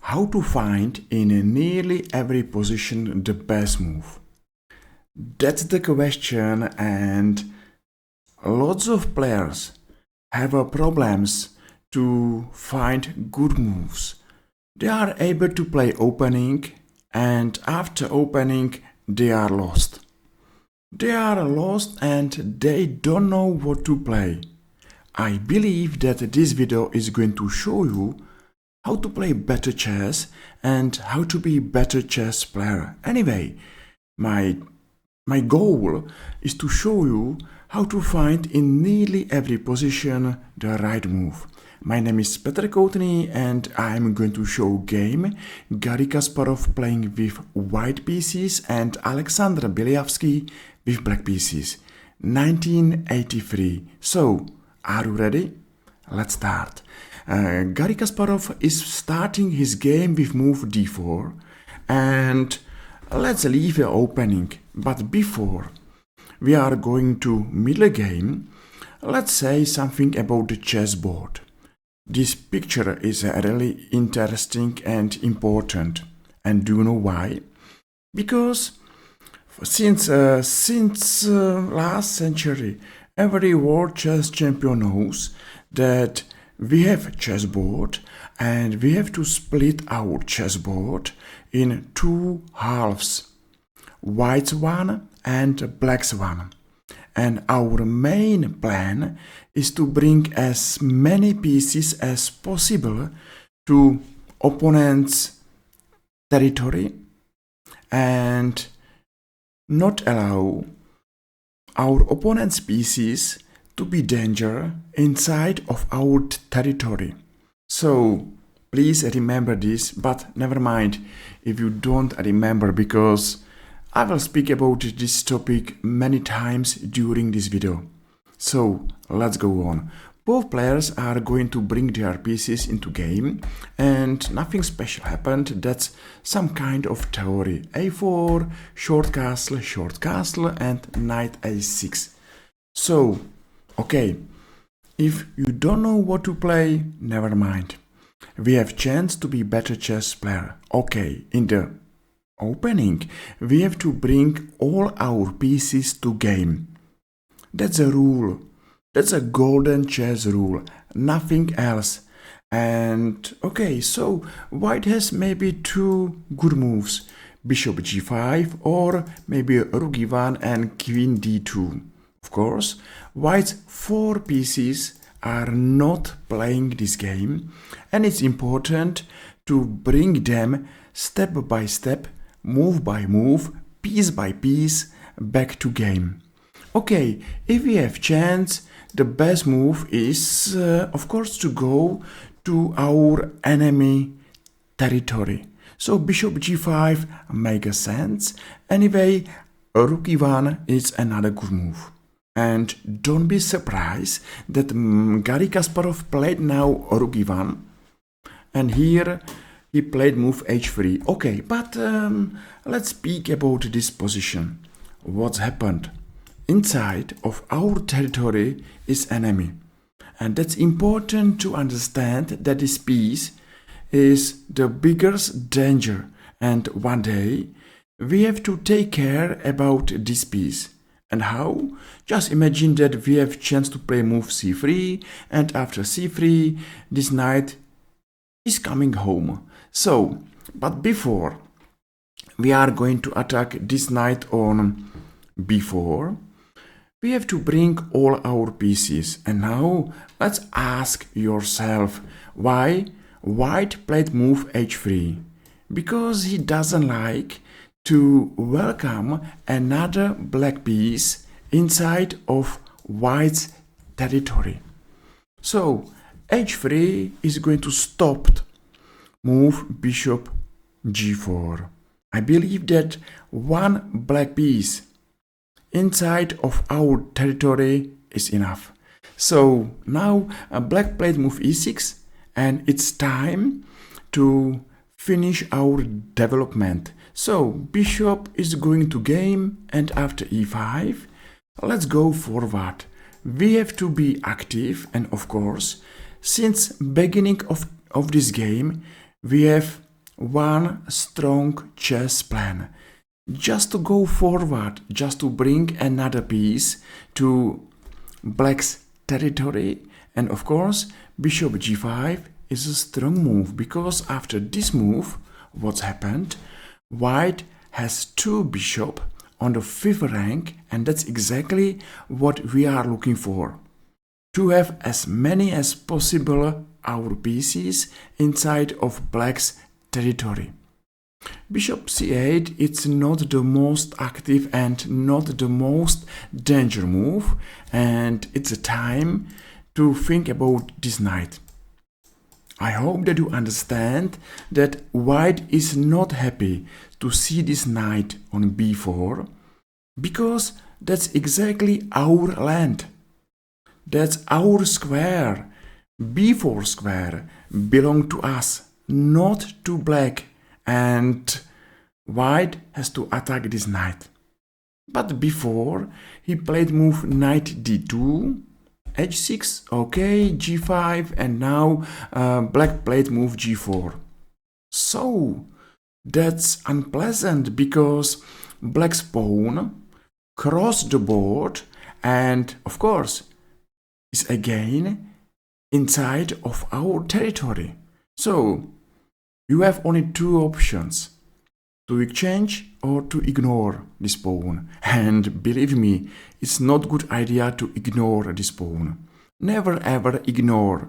how to find in nearly every position the best move. That's the question, and lots of players have problems to find good moves. They are able to play opening, and after opening they are lost. They are lost and they don't know what to play. I believe that this video is going to show you how to play better chess and how to be better chess player. Anyway, my goal is to show you how to find in nearly every position the right move. My name is Petr Koutný and I'm going to show game Garry Kasparov playing with white pieces and Alexander Belyavsky with black pieces. 1983. So, are you ready? Let's start. Garry Kasparov is starting his game with move d4 and let's leave the opening. But before we are going to middle game, let's say something about the chessboard. This picture is really interesting and important. And do you know why? Because since last century, every world chess champion knows that we have a chessboard and we have to split our chessboard in two halves, white's one and black's one. And our main plan is to bring as many pieces as possible to opponent's territory and not allow our opponent's pieces to be danger inside of our territory. So please remember this, but never mind if you don't remember, because I will speak about this topic many times during this video. So let's go on. Both players are going to bring their pieces into game and nothing special happened. That's some kind of theory. a4, short castle and knight a6. So, okay, if you don't know what to play, never mind. We have chance to be better chess player. Okay, in the opening, we have to bring all our pieces to game. That's a rule. That's a golden chess rule. Nothing else. And okay, so white has maybe two good moves. Bishop g5 or maybe rook e1 and queen d2. Of course, white's four pieces are not playing this game, and it's important to bring them step by step, move by move, piece by piece back to game. Okay, if we have chance, the best move is of course to go to our enemy territory. So bishop g5 makes sense. Anyway, rook e1 is another good move. And don't be surprised that Garry Kasparov played now rook e1 and here he played move h3. Okay, but let's speak about this position. What's happened? Inside of our territory is enemy. And that's important to understand that this piece is the biggest danger. And one day we have to take care about this piece. And how? Just imagine that we have chance to play move c3 and after c3 this knight is coming home. So, but before we are going to attack this knight on b4, we have to bring all our pieces. And now let's ask yourself why white played move h3. Because he doesn't like to welcome another black piece inside of white's territory. So h3 is going to stop move bishop g4. I believe that one black piece inside of our territory is enough. So now a black played move e6 and it's time to finish our development. So bishop is going to game and after e5, let's go forward. We have to be active, and of course, since beginning of this game, we have one strong chess plan. Just to go forward, just to bring another piece to black's territory. And of course, bishop g5 is a strong move, because after this move, what's happened? White has two bishops on the 5th rank, and that's exactly what we are looking for. To have as many as possible our pieces inside of black's territory. Bishop c8, it's not the most active and not the most dangerous move, and it's a time to think about this knight. I hope that you understand that white is not happy to see this knight on b4, because that's exactly our land. That's our square. b4 square belongs to us, not to black, and white has to attack this knight. But before, he played move knight d2, h6, okay, g5, and now black played move g4. So that's unpleasant, because black's pawn crossed the board and of course is again inside of our territory. So you have only two options: to exchange or to ignore this pawn. And believe me, it's not a good idea to ignore this pawn. Never ever ignore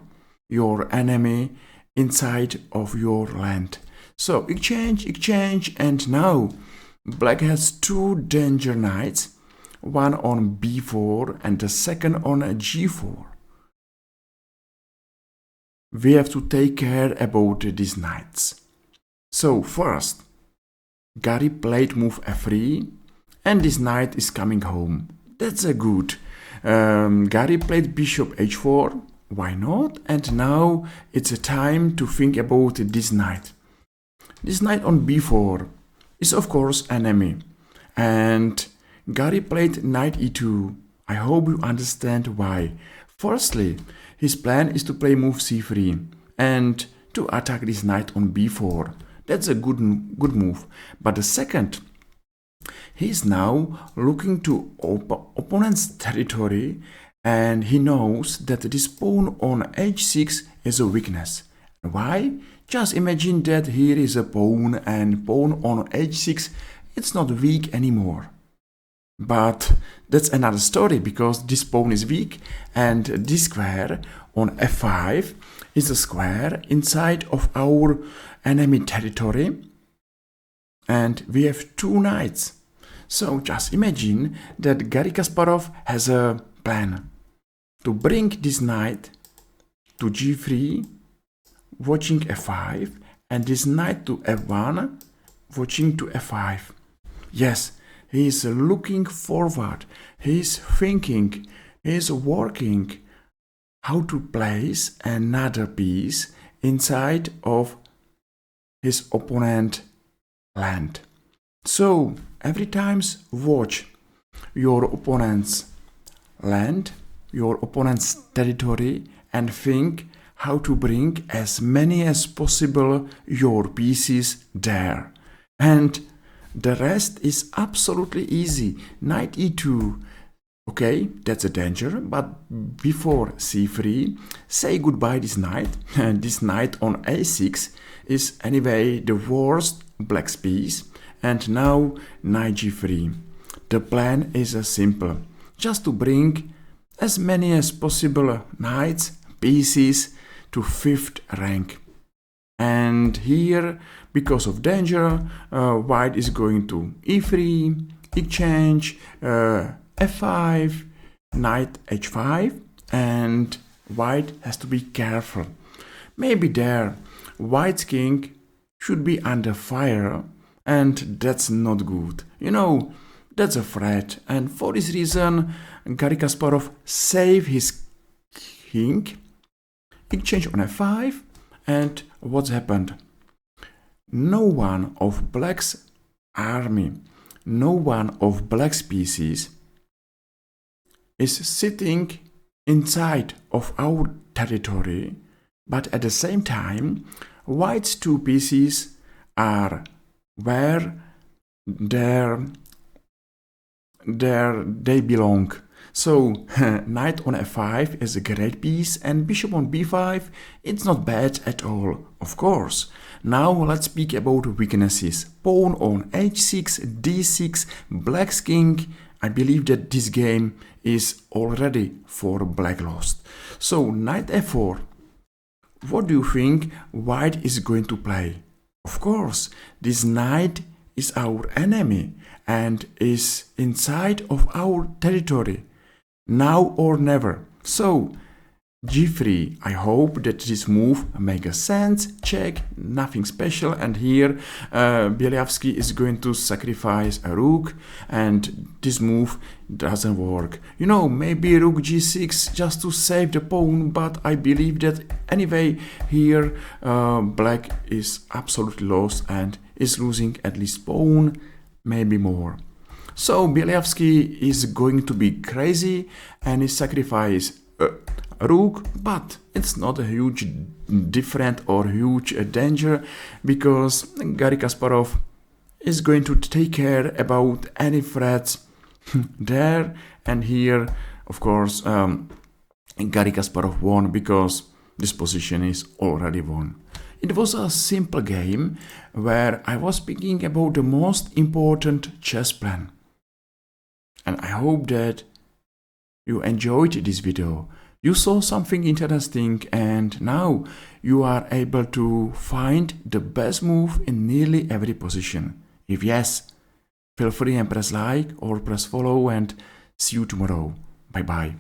your enemy inside of your land. So exchange, and now black has two danger knights, one on b4 and the second on g4. We have to take care about these knights. So first, Gary played move f3, and this knight is coming home. That's a good. Gary played bishop h4. Why not? And now it's a time to think about this knight. This knight on b4 is of course enemy. And Gary played knight e2. I hope you understand why. Firstly, his plan is to play move c3 and to attack this knight on b4. That's a good move. But the second, he's now looking to opponent's territory, and he knows that this pawn on h6 is a weakness. Why? Just imagine that here is a pawn, and pawn on h6, it's not weak anymore. But that's another story, because this pawn is weak, and this square on f5 is a square inside of our enemy territory, and we have two knights. So just imagine that Garry Kasparov has a plan to bring this knight to g3, watching f5, and this knight to f1, watching to f5. Yes, he is looking forward, he is thinking, he is working how to place another piece inside of his opponent's land. So every time watch your opponent's land, your opponent's territory, and think how to bring as many as possible your pieces there. And the rest is absolutely easy. Knight e2. Okay, that's a danger, but before c3, say goodbye this knight. This knight on a6 is anyway the worst black's piece. And now knight g3. The plan is simple, just to bring as many as possible knights, pieces to 5th rank. And here, because of danger, white is going to e3, exchange, f5, knight h5, and white has to be careful. Maybe there, white's king should be under fire, and that's not good. You know, that's a threat, and for this reason, Garry Kasparov saved his king, exchange on f5, and what's happened? No one of black's army, no one of black's pieces is sitting inside of our territory, but at the same time, white's two pieces are where they belong. So knight on f5 is a great piece, and bishop on b5, it's not bad at all, of course. Now let's speak about weaknesses. Pawn on h6, d6, black's king. I believe that this game is already for black lost. So knight f4. What do you think white is going to play? Of course, this knight is our enemy and is inside of our territory. Now or never. So g3. I hope that this move makes sense. Check, nothing special. And here Bieliavsky is going to sacrifice a rook, and this move doesn't work. You know, maybe rook g6 just to save the pawn, but I believe that anyway here black is absolutely lost and is losing at least pawn, maybe more. So Bieliavsky is going to be crazy and he sacrifices rook, but it's not a huge difference or huge danger, because Garry Kasparov is going to take care about any threats there. And here, of course, Garry Kasparov won because this position is already won. It was a simple game where I was speaking about the most important chess plan. And I hope that you enjoyed this video. You saw something interesting, and now you are able to find the best move in nearly every position. If yes, feel free and press like or press follow, and see you tomorrow. Bye bye.